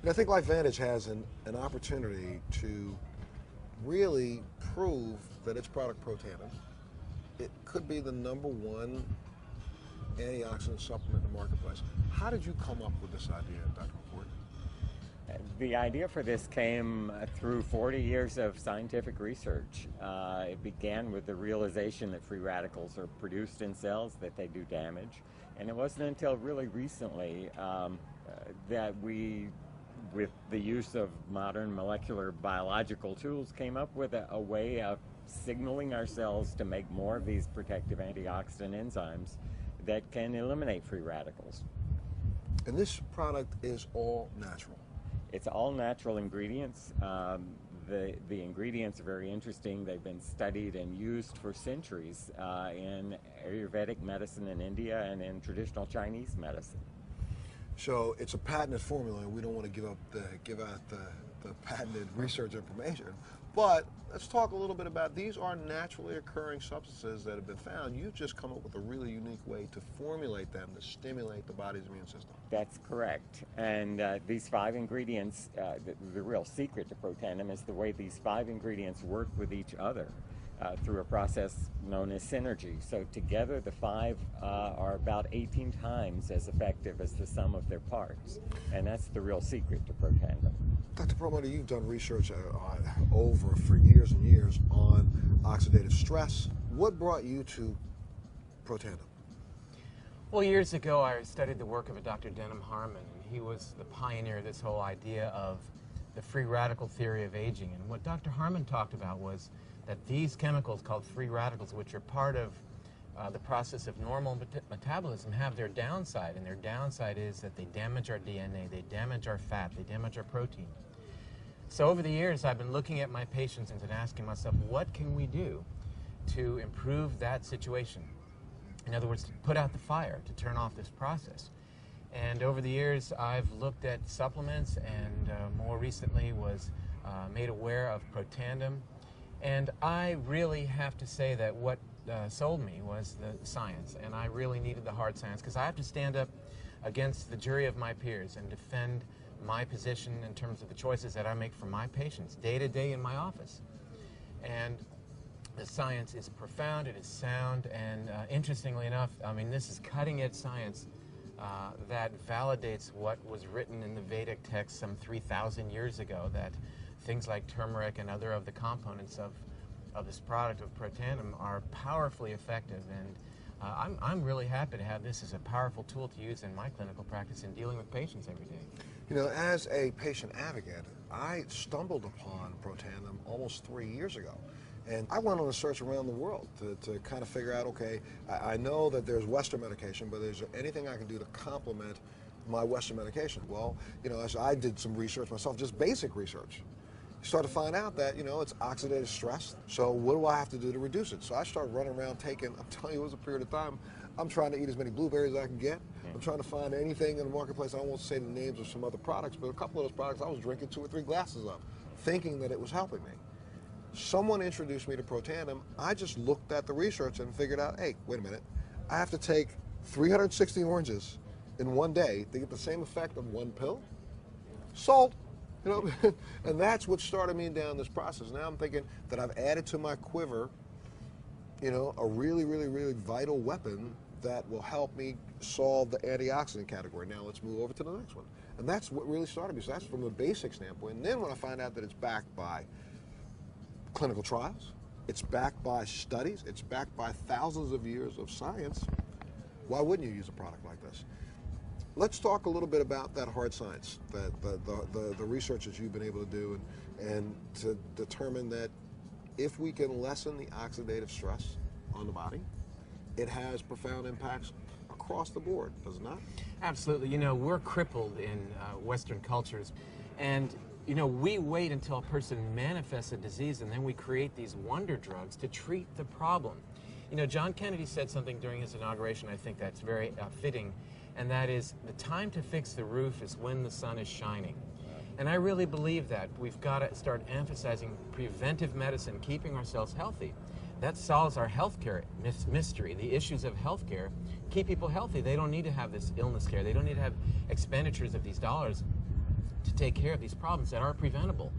And I think LifeVantage has an opportunity to really prove that its product Protandim, it could be the #1 antioxidant supplement in the marketplace. How did you come up with this idea, Dr. McCord? The idea for this came through 40 years of scientific research. It began with the realization that free radicals are produced in cells, that they do damage. And it wasn't until really recently that we, with the use of modern molecular biological tools, came up with a way of signaling our cells to make more of these protective antioxidant enzymes that can eliminate free radicals. And this product is all natural. It's all natural ingredients. The ingredients are very interesting. They've been studied and used for centuries in Ayurvedic medicine in India and in traditional Chinese medicine. So it's a patented formula, and we don't want to give out the patented research information. But let's talk a little bit about, these are naturally occurring substances that have been found. You've just come up with a really unique way to formulate them to stimulate the body's immune system. That's correct. And these 5 ingredients, the real secret to Protandim is the way these 5 ingredients work with each other through a process known as synergy. So together the 5 are about 18 times as effective as the sum of their parts. And that's the real secret to Protandim. Dr. Perlmutter, you've done research for years and years on oxidative stress. What brought you to Protandim? Well, years ago I studied the work of a Dr. Denham Harmon, and he was the pioneer of this whole idea of the free radical theory of aging. And what Dr. Harmon talked about was that these chemicals called free radicals, which are part of the process of normal metabolism, have their downside. And their downside is that they damage our DNA, they damage our fat, they damage our protein. So over the years I've been looking at my patients and asking myself, what can we do to improve that situation? In other words, to put out the fire, to turn off this process. And over the years I've looked at supplements, and more recently was made aware of Protandim. And I really have to say that what sold me was the science, and I really needed the hard science, because I have to stand up against the jury of my peers and defend my position in terms of the choices that I make for my patients day to day in my office. And the science is profound, it is sound, and interestingly enough, I mean, this is cutting-edge science that validates what was written in the Vedic text some 3,000 years ago, that things like turmeric and other of the components of this product of Protandim are powerfully effective. And I'm really happy to have this as a powerful tool to use in my clinical practice in dealing with patients every day. You know, as a patient advocate, I stumbled upon Protandim almost 3 years ago. And I went on a search around the world to kind of figure out, okay, I know that there's Western medication, but is there anything I can do to complement my Western medication? Well, you know, as I did some research myself, just basic research, start to find out that, you know, it's oxidative stress. So what do I have to do to reduce it? So I started running around taking, I'm telling you, it was a period of time, I'm trying to eat as many blueberries as I can get. I'm trying to find anything in the marketplace. I won't say the names of some other products, but a couple of those products I was drinking 2 or 3 glasses of, thinking that it was helping me. Someone introduced me to Protandim. I just looked at the research and figured out, hey, wait a minute, I have to take 360 oranges in one day to get the same effect of 1 pill? Sold. You know, and that's what started me down this process. Now I'm thinking that I've added to my quiver, you know, a really, really, really vital weapon that will help me solve the antioxidant category. Now let's move over to the next one. And that's what really started me. So that's from a basic standpoint. And then when I find out that it's backed by clinical trials, it's backed by studies, it's backed by thousands of years of science, why wouldn't you use a product like this? Let's talk a little bit about that hard science, the research that you've been able to do, and to determine that if we can lessen the oxidative stress on the body, it has profound impacts across the board, does it not? Absolutely. You know, we're crippled in Western cultures, and you know, we wait until a person manifests a disease, and then we create these wonder drugs to treat the problem. You know, John Kennedy said something during his inauguration, I think that's very fitting, and that is, the time to fix the roof is when the sun is shining. And I really believe that. We've got to start emphasizing preventive medicine, keeping ourselves healthy. That solves our healthcare mystery. The issues of healthcare keep people healthy. They don't need to have this illness care. They don't need to have expenditures of these dollars to take care of these problems that are preventable.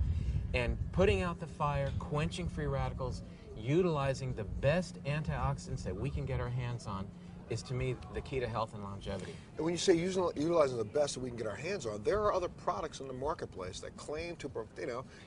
And putting out the fire, quenching free radicals, utilizing the best antioxidants that we can get our hands on is, to me, the key to health and longevity. And when you say utilizing the best that we can get our hands on, there are other products in the marketplace that claim to,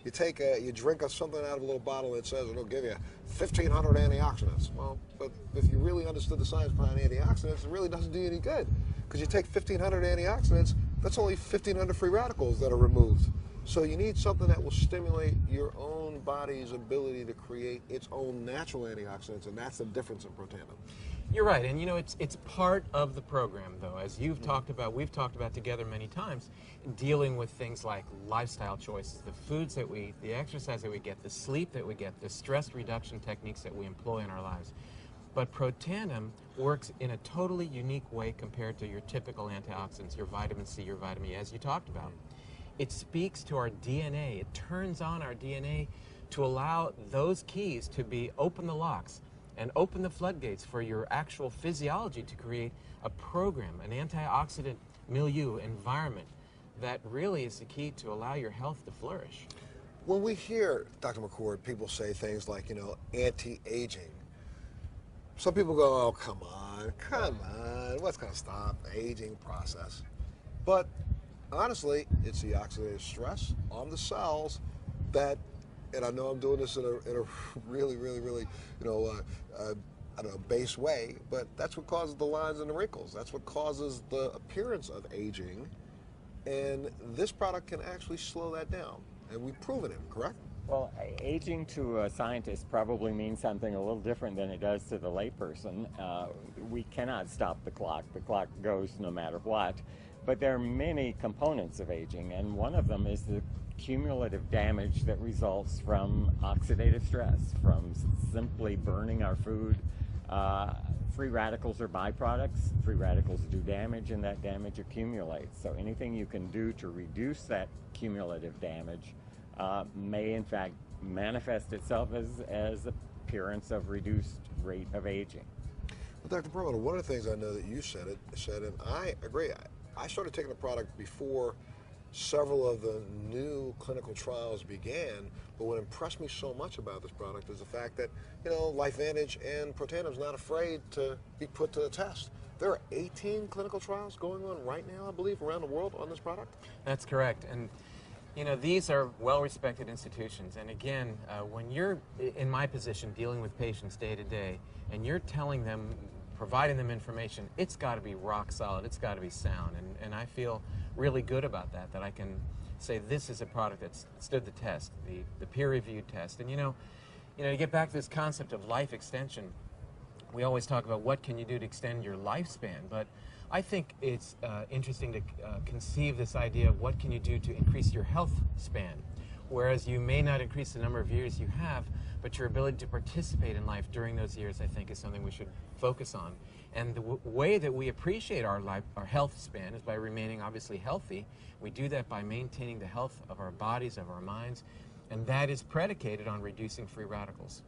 you drink something out of a little bottle and it says it'll give you 1,500 antioxidants. Well, but if you really understood the science behind antioxidants, it really doesn't do you any good. Because you take 1,500 antioxidants, that's only 1,500 free radicals that are removed. So you need something that will stimulate your own body's ability to create its own natural antioxidants, and that's the difference in Protandim. You're right, and it's part of the program, though, as you've talked about, we've talked about together many times, dealing with things like lifestyle choices, the foods that we eat, the exercise that we get, the sleep that we get, the stress reduction techniques that we employ in our lives. But Protandim works in a totally unique way compared to your typical antioxidants, your vitamin C, your vitamin E, as you talked about. It speaks to our DNA. It turns on our DNA to allow those keys to open the locks and open the floodgates for your actual physiology to create a program, an antioxidant milieu, environment that really is the key to allow your health to flourish. When we hear, Dr. McCord, people say things like, anti-aging, some people go, oh, come on, what's going to stop the aging process? But honestly, it's the oxidative stress on the cells that, and I know I'm doing this in a really, I don't know, base way, but that's what causes the lines and the wrinkles. That's what causes the appearance of aging, and this product can actually slow that down, and we've proven it, correct? Well, aging to a scientist probably means something a little different than it does to the layperson. We cannot stop the clock. The clock goes no matter what. But there are many components of aging, and one of them is the cumulative damage that results from oxidative stress, from simply burning our food. Free radicals are byproducts. Free radicals do damage, and that damage accumulates. So anything you can do to reduce that cumulative damage may in fact manifest itself as appearance of reduced rate of aging. Well, Dr. Perlmutter, one of the things I know that you said, and I agree, I started taking the product before several of the new clinical trials began, but what impressed me so much about this product is the fact that, LifeVantage and Protandim is not afraid to be put to the test. There are 18 clinical trials going on right now, I believe, around the world on this product? That's correct. And these are well-respected institutions, and again, when you're in my position dealing with patients day to day, and you're telling them, providing them information, it's got to be rock solid, it's got to be sound, and I feel really good about that I can say this is a product that's stood the test, the peer-reviewed test. And to get back to this concept of life extension, we always talk about what can you do to extend your lifespan, but I think it's interesting to conceive this idea of what can you do to increase your health span, whereas you may not increase the number of years you have, but your ability to participate in life during those years, I think, is something we should focus on. And the way that we appreciate our health span is by remaining obviously healthy. We do that by maintaining the health of our bodies, of our minds, and that is predicated on reducing free radicals.